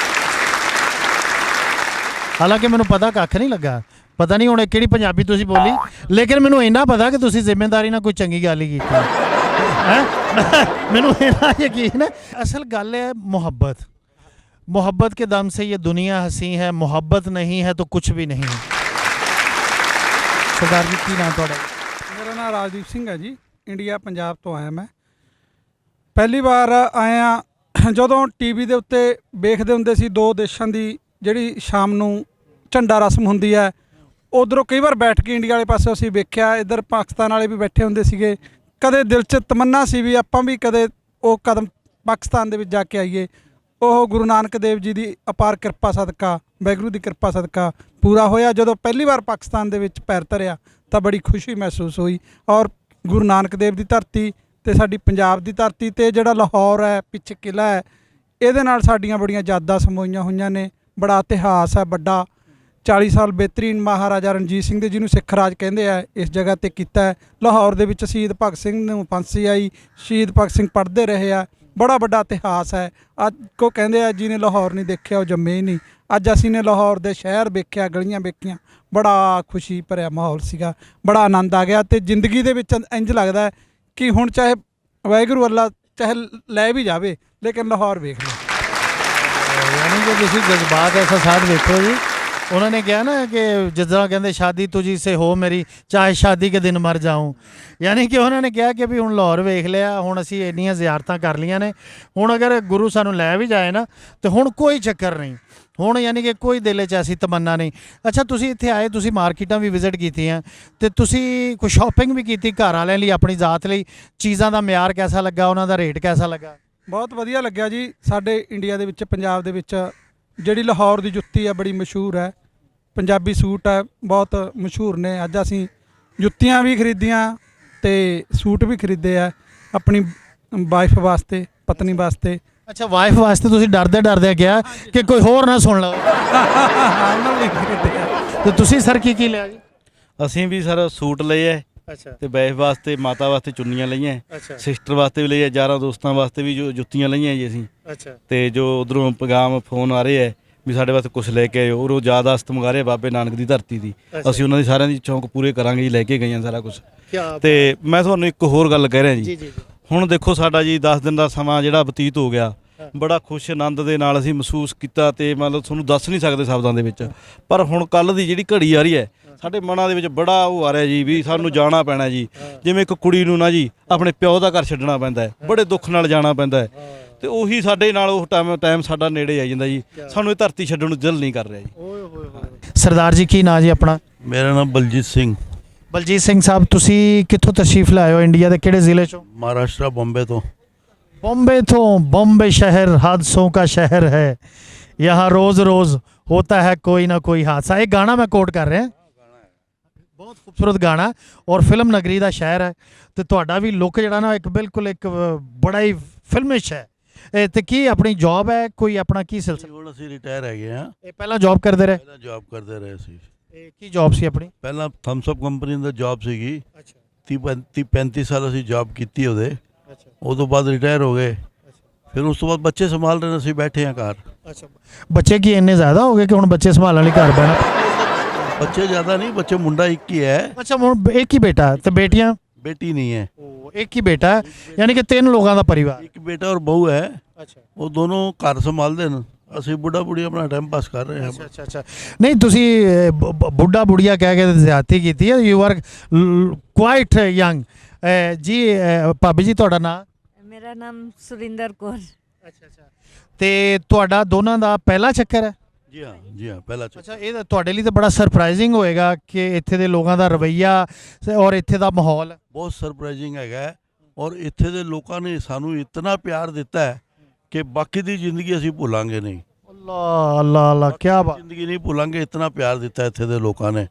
ਹਾਲਾਂਕਿ ਮੈਨੂੰ ਪਤਾ ਕੱਖ ਨਹੀਂ ਲੱਗਾ, ਪਤਾ ਨਹੀਂ ਹੁਣ ਕਿਹੜੀ ਪੰਜਾਬੀ ਤੁਸੀਂ ਬੋਲੀ, ਲੇਕਿਨ ਮੈਨੂੰ ਇੰਨਾ ਪਤਾ ਕਿ ਤੁਸੀਂ ਜ਼ਿੰਮੇਵਾਰੀ ਨਾਲ ਕੋਈ ਚੰਗੀ ਗੱਲ ਹੀ ਕੀਤੀ ਹੈ। ਮੈਨੂੰ ਇੰਨਾ ਯਕੀਨ ਹੈ। ਅਸਲ ਗੱਲ ਹੈ ਮੁਹੱਬਤ, मोहब्बत के दम से ये दुनिया हंसी है, मोहब्बत नहीं है तो कुछ भी नहीं है। सरदार जी की नाम थोड़ा? मेरा नाम राजदीप सिंह है जी, इंडिया पंजाब तो आया मैं। पहली बार आया ਜਦੋਂ ਟੀਵੀ ਦੇ ਉੱਤੇ ਵੇਖਦੇ ਹੁੰਦੇ ਸੀ ਦੋ ਦੇਸ਼ਾਂ ਦੀ ਜਿਹੜੀ ਸ਼ਾਮ ਨੂੰ ਝੰਡਾ ਰਸਮ ਹੁੰਦੀ ਹੈ, ਉਧਰੋਂ ਕਈ ਵਾਰ ਬੈਠ ਕੇ ਇੰਡੀਆ ਵਾਲੇ ਪਾਸੇ ਅਸੀਂ ਵੇਖਿਆ, ਇੱਧਰ ਪਾਕਿਸਤਾਨ ਵਾਲੇ ਵੀ ਬੈਠੇ ਹੁੰਦੇ ਸੀਗੇ। ਕਦੇ ਦਿਲ 'ਚ ਤਮੰਨਾ ਸੀ ਵੀ ਆਪਾਂ ਵੀ ਕਦੇ ਉਹ ਕਦਮ ਪਾਕਿਸਤਾਨ ਦੇ ਵਿੱਚ ਜਾ ਕੇ ਆਈਏ। ਉਹ ਗੁਰੂ ਨਾਨਕ ਦੇਵ ਜੀ ਦੀ ਅਪਾਰ ਕਿਰਪਾ ਸਦਕਾ, ਵਾਹਿਗੁਰੂ ਦੀ ਕਿਰਪਾ ਸਦਕਾ ਪੂਰਾ ਹੋਇਆ। ਜਦੋਂ ਪਹਿਲੀ ਵਾਰ ਪਾਕਿਸਤਾਨ ਦੇ ਵਿੱਚ ਪੈਰ ਧਰਿਆ ਤਾਂ ਬੜੀ ਖੁਸ਼ੀ ਮਹਿਸੂਸ ਹੋਈ। ਔਰ ਗੁਰੂ ਨਾਨਕ ਦੇਵ ਦੀ ਧਰਤੀ ਤੇ ਸਾਡੀ ਪੰਜਾਬ ਦੀ ਧਰਤੀ ਤੇ ਜਿਹੜਾ ਲਾਹੌਰ ਹੈ ਪਿੱਛੇ ਕਿਲ੍ਹਾ ਹੈ, ਇਹਦੇ ਨਾਲ ਸਾਡੀਆਂ ਬੜੀਆਂ ਯਾਦਾਂ ਸਮੋਈਆਂ ਹੋਈਆਂ ਨੇ। ਬੜਾ ਇਤਿਹਾਸ ਹੈ ਵੱਡਾ। 40 ਸਾਲ ਬਿਹਤਰੀਨ ਮਹਾਰਾਜਾ ਰਣਜੀਤ ਸਿੰਘ ਦੇ, ਜਿਹਨੂੰ ਸਿੱਖ ਰਾਜ ਕਹਿੰਦੇ ਆ, ਇਸ ਜਗ੍ਹਾ ਤੇ ਕੀਤਾ ਹੈ। ਲਾਹੌਰ ਦੇ ਵਿੱਚ ਸ਼ਹੀਦ ਭਗਤ ਸਿੰਘ ਨੂੰ ਫਾਂਸੀ ਆਈ, ਸ਼ਹੀਦ ਭਗਤ ਸਿੰਘ ਪੜ੍ਹਦੇ ਰਹੇ ਆ। ਬੜਾ ਵੱਡਾ ਇਤਿਹਾਸ ਹੈ। ਅੱਜ ਕੋ ਕਹਿੰਦੇ ਆ ਜਿਹਨੇ ਲਾਹੌਰ ਨਹੀਂ ਦੇਖਿਆ ਉਹ ਜੰਮੇ ਹੀ ਨਹੀਂ। ਅੱਜ ਅਸੀਂ ਨੇ ਲਾਹੌਰ ਦੇ ਸ਼ਹਿਰ ਵੇਖਿਆ, ਗਲੀਆਂ ਵੇਖੀਆਂ, ਬੜਾ ਖੁਸ਼ੀ ਭਰਿਆ ਮਾਹੌਲ ਸੀਗਾ, ਬੜਾ ਆਨੰਦ ਆ ਗਿਆ। ਅਤੇ ਜ਼ਿੰਦਗੀ ਦੇ ਵਿੱਚ ਇੰਝ ਲੱਗਦਾ ਹੈ ਕਿ ਹੁਣ ਚਾਹੇ ਵਾਹਿਗੁਰੂ ਅੱਲਾ ਚਾਹੇ ਲੈ ਵੀ ਜਾਵੇ, ਲੇਕਿਨ ਲਾਹੌਰ ਵੇਖ ਲਓ। यानी कि ਤੁਸੀਂ जज्बात ऐसा साथ देखो जी। उन्होंने कहा ना कि जिस तरह कहते शादी तुझी से हो मेरी, चाहे शादी के दिन मर जाऊँ। यानी कि उन्होंने कहा कि भी हुण लाहौर वेख लिया, हुण असीं इन्नियां ज़ियारतां कर लियां ने, हुण अगर गुरु सानूं लै भी जाए ना तो हुण कोई चक्कर नहीं, हुण यानी कि कोई दिल च ऐसी तमन्ना नहीं। अच्छा तुसीं इत्थे आए, तुसीं मार्केटां भी विजिट कीतियां ते तुसीं कोई शॉपिंग भी कीती घर वालिਆਂ ਲਈ, अपनी जात ਲਈ? चीज़ां ਦਾ ਮਿਆਰ कैसा लगा, उन्हां दा रेट कैसा लगा? ਬਹੁਤ ਵਧੀਆ ਲੱਗਿਆ ਜੀ। ਸਾਡੇ ਇੰਡੀਆ ਦੇ ਵਿੱਚ, ਪੰਜਾਬ ਦੇ ਵਿੱਚ ਜਿਹੜੀ ਲਾਹੌਰ ਦੀ ਜੁੱਤੀ ਹੈ ਬੜੀ ਮਸ਼ਹੂਰ ਹੈ। ਪੰਜਾਬੀ ਸੂਟ ਹੈ ਬਹੁਤ ਮਸ਼ਹੂਰ ਨੇ। ਅੱਜ ਅਸੀਂ ਜੁੱਤੀਆਂ ਵੀ ਖਰੀਦੀਆਂ ਤੇ ਸੂਟ ਵੀ ਖਰੀਦੇ ਆ ਆਪਣੀ ਵਾਈਫ ਵਾਸਤੇ, ਪਤਨੀ ਵਾਸਤੇ। ਅੱਛਾ ਵਾਈਫ ਵਾਸਤੇ ਤੁਸੀਂ ਡਰਦੇ ਕਿਹਾ ਕਿ ਕੋਈ ਹੋਰ ਨਾ ਸੁਣ ਲਓ। ਉਹਨਾਂ ਲਈ ਖਰੀਦੇ ਆ। ਤੇ ਤੁਸੀਂ ਸਰ ਕੀ ਲਿਆ ਜੀ? ਅਸੀਂ ਵੀ ਸਰ ਸੂਟ ਲਏ ਐ। ਅੱਛਾ। ਤੇ ਵਾਈਫ ਵਾਸਤੇ, ਮਾਤਾ ਵਾਸਤੇ ਚੁੰਨੀਆਂ ਲਈਆਂ। ਅੱਛਾ। ਸਿਸਟਰ ਵਾਸਤੇ ਵੀ ਲਈਆਂ, ਯਾਰਾਂ ਦੋਸਤਾਂ ਵਾਸਤੇ ਵੀ ਜੋ ਜੁੱਤੀਆਂ ਲਈਆਂ ਜੀ ਅਸੀਂ। ਅੱਛਾ। ਤੇ ਜੋ ਉਧਰੋਂ ਪੈਗਾਮ ਫੋਨ ਆ ਰਹੇ ਐ ਵੀ ਸਾਡੇ ਵਾਸਤੇ ਕੁਝ ਲੈ ਕੇ ਆਇਓ, ਉਹ ਯਾਦਾਸ਼ਤ ਮੰਗਾ ਰਹੇ ਬਾਬੇ ਨਾਨਕ ਦੀ ਧਰਤੀ ਦੀ। ਅਸੀਂ ਉਹਨਾਂ ਦੀ ਸਾਰਿਆਂ ਦੀ ਚੌਂਕ ਪੂਰੇ ਕਰਾਂਗੇ ਜੀ, ਲੈ ਕੇ ਗਈਆਂ ਸਾਰਾ ਕੁਝ। ਤੇ ਮੈਂ ਤੁਹਾਨੂੰ ਇੱਕ ਹੋਰ ਗੱਲ ਕਹਿ ਰਿਹਾ ਜੀ। ਹੁਣ ਦੇਖੋ ਸਾਡਾ ਜੀ 10 ਦਿਨ ਦਾ ਸਮਾਂ ਜਿਹੜਾ ਬਤੀਤ ਹੋ ਗਿਆ, ਬੜਾ ਖੁਸ਼ ਆਨੰਦ ਦੇ ਨਾਲ ਅਸੀਂ ਮਹਿਸੂਸ ਕੀਤਾ ਤੇ ਮਤਲਬ ਤੁਹਾਨੂੰ ਦੱਸ ਨਹੀਂ ਸਕਦੇ ਸ਼ਬਦਾਂ ਦੇ ਵਿੱਚ। ਪਰ ਹੁਣ ਕੱਲ੍ਹ ਦੀ ਜਿਹੜੀ ਘੜੀ ਆ ਰਹੀ ਹੈ, ਸਾਡੇ ਮਨਾਂ ਦੇ ਵਿੱਚ ਬੜਾ ਉਹ ਆ ਰਿਹਾ ਜੀ ਵੀ ਸਾਨੂੰ ਜਾਣਾ ਪੈਣਾ ਜੀ। ਜਿਵੇਂ ਇੱਕ ਕੁੜੀ ਨੂੰ ਨਾ ਜੀ ਆਪਣੇ ਪਿਓ ਦਾ ਘਰ ਛੱਡਣਾ ਪੈਂਦਾ ਹੈ, ਬੜੇ ਦੁੱਖ ਨਾਲ ਜਾਣਾ ਪੈਂਦਾ ਹੈ, ਤੇ ਉਹੀ ਸਾਡੇ ਨਾਲ ਉਹ ਟਾਈਮ ਸਾਡਾ ਨੇੜੇ ਆ ਜਾਂਦਾ ਜੀ। ਸਾਨੂੰ ਇਹ ਧਰਤੀ ਛੱਡਣ ਨੂੰ ਦਿਲ ਨਹੀਂ ਕਰ ਰਿਹਾ ਜੀ। ਸਰਦਾਰ ਜੀ ਕੀ ਨਾਂ ਜੀ ਆਪਣਾ? ਮੇਰਾ ਨਾਮ ਬਲਜੀਤ ਸਿੰਘ। ਬਲਜੀਤ ਸਿੰਘ ਸਾਹਿਬ, ਤੁਸੀਂ ਕਿੱਥੋਂ ਤਸ਼ਰੀਫ ਲਾਏ ਹੋ? ਇੰਡੀਆ ਦੇ ਕਿਹੜੇ ਜ਼ਿਲ੍ਹੇ ਚੋਂ? ਮਹਾਰਾਸ਼ਟਰ, ਬੰਬੇ ਤੋਂ। बॉम्बे तो बॉम्बे शहर हादसों का शहर है, यहाँ रोज़ रोज़ होता है कोई ना कोई हादसा। एक गाना मैं कोट कर रहे हैं, बहुत खूबसूरत गाना और फिल्म नगरी का शहर है। तो ਤੁਹਾਡਾ ਵੀ ਲੁੱਕ ਜਿਹੜਾ ਨਾ ਇੱਕ ਬਿਲਕੁਲ ਇੱਕ ਬੜਾ ਹੀ ਫਿਲਮਿਸ਼ ਹੈ। ਤੇ ਕੀ ਆਪਣੀ ਜੌਬ ਹੈ ਕੋਈ ਆਪਣਾ ਕੀ ਸਿਲਸਿਲਾ? ਹੁਣ ਅਸੀਂ ਰਿਟਾਇਰ ਹੈਗੇ ਹਾਂ। ਇਹ ਪਹਿਲਾਂ ਜੌਬ ਕਰਦੇ ਰਹੇ? ਪਹਿਲਾਂ ਜੌਬ ਕਰਦੇ ਰਹੇ ਸੀ। ਇਹ ਕੀ ਜੌਬ ਸੀ ਆਪਣੀ? ਪਹਿਲਾਂ ਥਮਸਅਪ ਕੰਪਨੀ ਦਾ ਜੌਬ ਸੀਗੀ। 30-35 ਸਾਲ ਅਸੀਂ ਜੌਬ ਕੀਤੀ ਉਹਦੇ। ਉਹ ਤੋਂ ਬਾਅਦ ਰਿਟਾਇਰ ਹੋ ਗਏ। ਫਿਰ ਉਸ ਤੋਂ ਬਾਅਦ ਬੱਚੇ ਸੰਭਾਲ ਰਹੇ ਨੇ, ਅਸੀਂ ਬੈਠੇ ਹਾਂ ਘਰ। ਅੱਛਾ, ਬੱਚੇ ਕੀ ਇੰਨੇ ਜ਼ਿਆਦਾ ਹੋ ਗਏ ਕਿ ਹੁਣ ਬੱਚੇ ਸੰਭਾਲਣ ਲਈ ਘਰ ਬਹਿਣਾ? ਬੱਚੇ ਜ਼ਿਆਦਾ ਨਹੀਂ, ਬੱਚੇ ਮੁੰਡਾ ਇੱਕ ਹੀ ਹੈ। ਅੱਛਾ, ਹੁਣ ਇੱਕ ਹੀ ਬੇਟਾ ਤੇ ਬੇਟੀਆਂ? बेटी नहीं है। एक ही बेटा है, यानी कि 3 लोगों का परिवार? एक बेटा और बहू है। अच्छा, वो दोनों घर संभाल देन, ਅਸੀਂ ਬੁੱਢਾ ਬੁੜੀ ਆਪਣਾ ਟਾਈਮ ਪਾਸ ਕਰ ਰਹੇ ਹਾਂ। ਅੱਛਾ ਅੱਛਾ, ਨਹੀਂ ਤੁਸੀਂ ਬੁੱਢਾ ਬੁੜੀਆ ਕਹਿ ਕੇ ਜ਼ਿਆਦਤੀ ਕੀਤੀ ਹੈ। ਯੂ ਆਰ ਕੁਆਇਟ ਯੰਗ ਜੀ। ਭਾਬੀ ਜੀ ਤੁਹਾਡਾ ਨਾਮ? ਮੇਰਾ ਨਾਮ ਸੁਰਿੰਦਰ ਕੌਰ। ਅੱਛਾ ਅੱਛਾ, ਤੇ ਤੁਹਾਡਾ ਦੋਨਾਂ ਦਾ ਪਹਿਲਾ ਚੱਕਰ ਹੈ? ਜੀ ਹਾਂ, ਜੀ ਹਾਂ, ਪਹਿਲਾ ਚੱਕਰ। ਅੱਛਾ, ਇਹ ਤਾਂ ਤੁਹਾਡੇ ਲਈ ਤਾਂ ਬੜਾ ਸਰਪ੍ਰਾਈਜ਼ਿੰਗ ਹੋਏਗਾ ਕਿ ਇੱਥੇ ਦੇ ਲੋਕਾਂ ਦਾ ਰਵੱਈਆ ਔਰ ਇੱਥੇ ਦਾ ਮਾਹੌਲ ਬਹੁਤ ਸਰਪ੍ਰਾਈਜ਼ਿੰਗ ਹੈਗਾ। ਔਰ ਇੱਥੇ ਦੇ ਲੋਕਾਂ ਨੇ ਸਾਨੂੰ ਇਤਨਾ ਪਿਆਰ ਦਿੱਤਾ ਹੈ ਕਿ ਬਾਕੀ ਦੀ ਜ਼ਿੰਦਗੀ ਅਸੀਂ ਭੁੱਲਾਂਗੇ ਨਹੀਂ। ਅੱਲਾ ਅੱਲਾ ਅੱਲਾ, ਕੀ ਬਾਤ। ਜ਼ਿੰਦਗੀ ਨਹੀਂ ਭੁੱਲਾਂਗੇ, ਇਤਨਾ ਪਿਆਰ ਦਿੱਤਾ ਇੱਥੇ ਦੇ ਲੋਕਾਂ ਨੇ।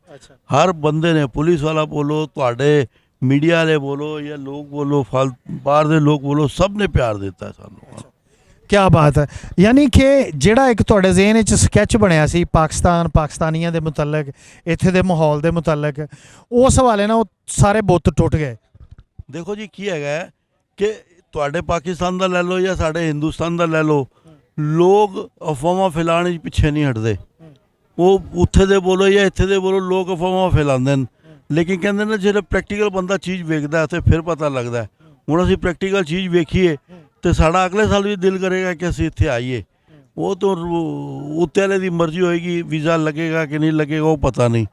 ਹਰ ਬੰਦੇ ਨੇ, ਪੁਲਿਸ ਵਾਲਾ ਬੋਲੋ, ਤੁਹਾਡੇ ਮੀਡੀਆ ਵਾਲੇ ਬੋਲੋ ਜਾਂ ਲੋਕ ਬੋਲੋ, ਬਾਹਰ ਦੇ ਲੋਕ ਬੋਲੋ, ਸਭ ਨੇ ਪਿਆਰ ਦਿੱਤਾ ਸਾਨੂੰ। क्या बात है। यानी कि ਜਿਹੜਾ ਇੱਕ ਤੁਹਾਡੇ ਜ਼ਿਹਨ ਵਿੱਚ ਸਕੈਚ ਬਣਿਆ ਸੀ ਪਾਕਿਸਤਾਨੀਆਂ ਦੇ ਮੁਤਲਕ, ਇੱਥੇ ਦੇ ਮਾਹੌਲ ਦੇ ਮੁਤਲਕ, ਉਸ ਹਵਾਲੇ ਨਾਲ ਉਹ ਸਾਰੇ ਬੁੱਤ ਟੁੱਟ ਗਏ। ਦੇਖੋ ਜੀ ਕੀ ਹੈਗਾ ਕਿ ਤੁਹਾਡੇ ਪਾਕਿਸਤਾਨ ਦਾ ਲੈ ਲਓ ਜਾਂ ਸਾਡੇ ਹਿੰਦੁਸਤਾਨ ਦਾ ਲੈ ਲਓ, ਲੋਕ ਅਫਵਾਹਾਂ ਫੈਲਾਉਣ ਵਿੱਚ ਪਿੱਛੇ ਨਹੀਂ ਹਟਦੇ। ਉਹ ਉੱਥੇ ਦੇ ਬੋਲੋ ਜਾਂ ਇੱਥੇ ਦੇ ਬੋਲੋ, ਲੋਕ ਅਫਵਾਹਾਂ ਫੈਲਾਉਂਦੇ ਨੇ। ਲੇਕਿਨ ਕਹਿੰਦੇ ਨੇ ਜਿਹੜਾ ਪ੍ਰੈਕਟੀਕਲ ਬੰਦਾ ਚੀਜ਼ ਵੇਖਦਾ ਤੇ ਫਿਰ ਪਤਾ ਲੱਗਦਾ। ਹੁਣ ਅਸੀਂ ਪ੍ਰੈਕਟੀਕਲ ਚੀਜ਼ ਵੇਖੀਏ तो साढ़ा अगले साल भी दिल करेगा कि असं इतने आइए। वो तो उत्ते वाले की मर्जी होएगी, वीज़ा लगेगा कि नहीं लगेगा वो पता नहीं,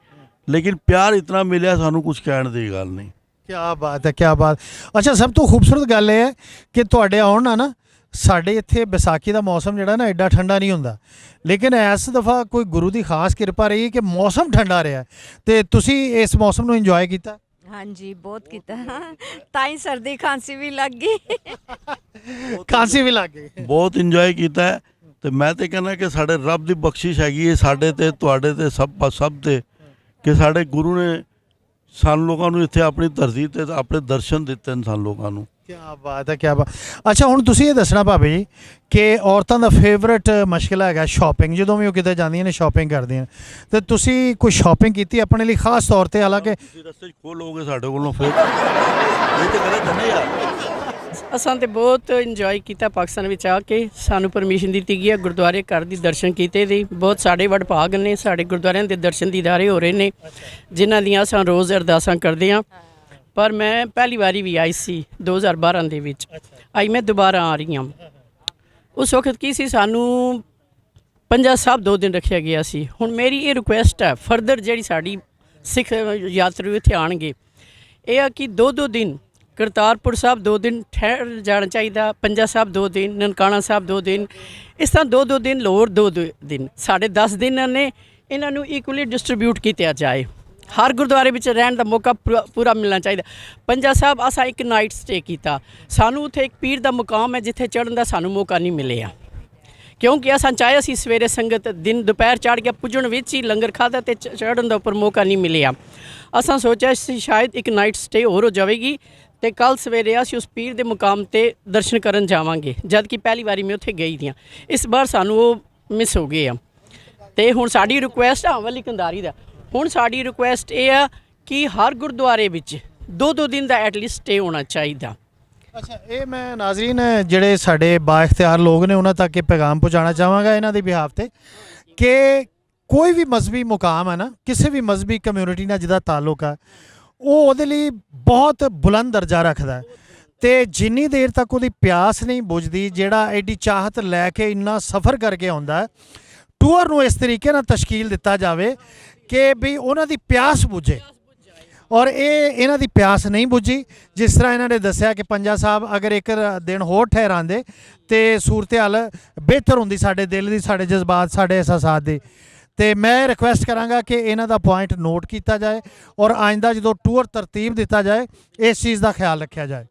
लेकिन प्यार इतना मिले सानू कुछ कहने की गल नहीं। क्या बात है, क्या बात। अच्छा, सब तो खूबसूरत गल है कि तुहाडे आउण नाल ना साडे इत्थे बैसाखी का मौसम जिहड़ा ना एडा ठंडा नहीं हुंदा, लेकिन इस दफ़ा कोई गुरु की खास किरपा रही कि मौसम ठंडा रहा ते तुसी इस मौसम नूं इंजॉय कीता? हाँ जी, बहुत किया। ताई सर्दी खांसी भी लग गई। खांसी भी लग गई। बहुत इंजॉय किया है। तो मैं तो कहना कि साढ़े रब की बख्शिश हैगी है साढ़े ते तुहाडे ते सब ते कि साढ़े गुरु ने सानू लोगों नूं इत्थे अपनी धरती ते अपने दर्शन दिते हैं सानू लोगों नूं। क्या बात है, क्या बात। अच्छा, हुण तुसीं ये दसना भाभी जी कि औरतां दा फेवरेट मशगला है शॉपिंग। जदों भी किते जांदियां ने शॉपिंग करदियां, ते तुसीं कोई शॉपिंग कीती अपने लिए खास तौर ते? हालांकि रस्ते खोलोगे साढ़े कोलों फिर ये तो गलत है ना यार। असां ते बहुत इंजॉय किया पाकिस्तान विच आके। सानू परमिशन दी गई है गुरुद्वारे घर दी दर्शन कीते दी। बहुत साढ़े वडभाग ने, साढ़े गुरुद्वारियां दे दर्शन दीदारे हो रहे ने जिन्हां दियां असां रोज़ अरदासां करदे हां। पर मैं पहली बारी भी आई सी 2012 दे विच, अज मैं दोबारा आ रही हाँ। उस वक्त की सी सानू पंजा साहब 2 दिन रखा गया सी। हुण मेरी ये रिक्वेस्ट है फरदर जिहड़ी साडी सिख यात्रु इत्थे आउणगे, ये है कि 2-2 दिन करतारपुर साहब 2 दिन ठहर जाना चाहिए, पंजा साहब 2 दिन, ननकाना साहब 2 दिन, इस तरह 2-2 दिन लाहौर 2-2 दिन, साढ़े 10 दिन ने इन्हों इक्वली डिस्ट्रीब्यूट किया जाए। हर गुरुद्वारे में रहने का मौका पूरा मिलना चाहिए। पंजा साहब असा एक नाइट स्टे किया, सानू उत्थे एक पीर का मुकाम है जिथे चढ़न का सानू मौका नहीं मिले, क्योंकि असा चाहे असी सवेरे संगत दिन दोपहर चढ़ के पुजन विच ही लंगर खादा तो चढ़न का उपर मौका नहीं मिले। असा सोचा शायद एक नाइट स्टे होर हो जाएगी तो कल सवेरे असी उस पीर के मुकाम ते दर्शन करन जावांगे, जद कि पहली बारी मैं उत्थे गई थी। इस बार सानू वो मिस हो गए। तो हुण साडी रिक्वेस्ट है वली कंधारी दा, हुण साडी रिक्वेस्ट ये है कि हर गुरुद्वारे विच 2-2 दिन का एटलीस्ट स्टे होना चाहिए। अच्छा, ये मैं नाजरीन ਜਿਹੜੇ ਸਾਡੇ बाइख्तियार लोग ने उन्होंने तक ये पैगाम पहुँचाना चाहवागा इन्हों के बिहाफ से कि कोई भी मजहबी मुकाम है ना, किसी भी मजहबी कम्यूनिटी नाल जिहदा ताल्लुक है वो उहदे लई बहुत बुलंद दर्जा रखता है। तो जिन्नी देर तक वो प्यास नहीं बुझदी, जिहड़ा एडी चाहत लैके इन्ना सफ़र करके आउंदा है, टूर नूं इस तरीके नाल तशकील दिता जाए कि भी उन्हां दी प्यास बुझे। और ये इन्हां दी प्यास नहीं बुझी। जिस तरह इन्होंने दस्सिया कि पंजा साहब अगर एक दिन होर ठहरांदे तो सूरत हाल बेहतर हुंदी साडे दिल दी, साडे जज्बात, साडे एहसासात दी। तो मैं रिक्वेस्ट करांगा कि इन्हां दा पॉइंट नोट किया जाए और आइंदा जो टूर तरतीब दिता जाए इस चीज़ का ख्याल रखा जाए।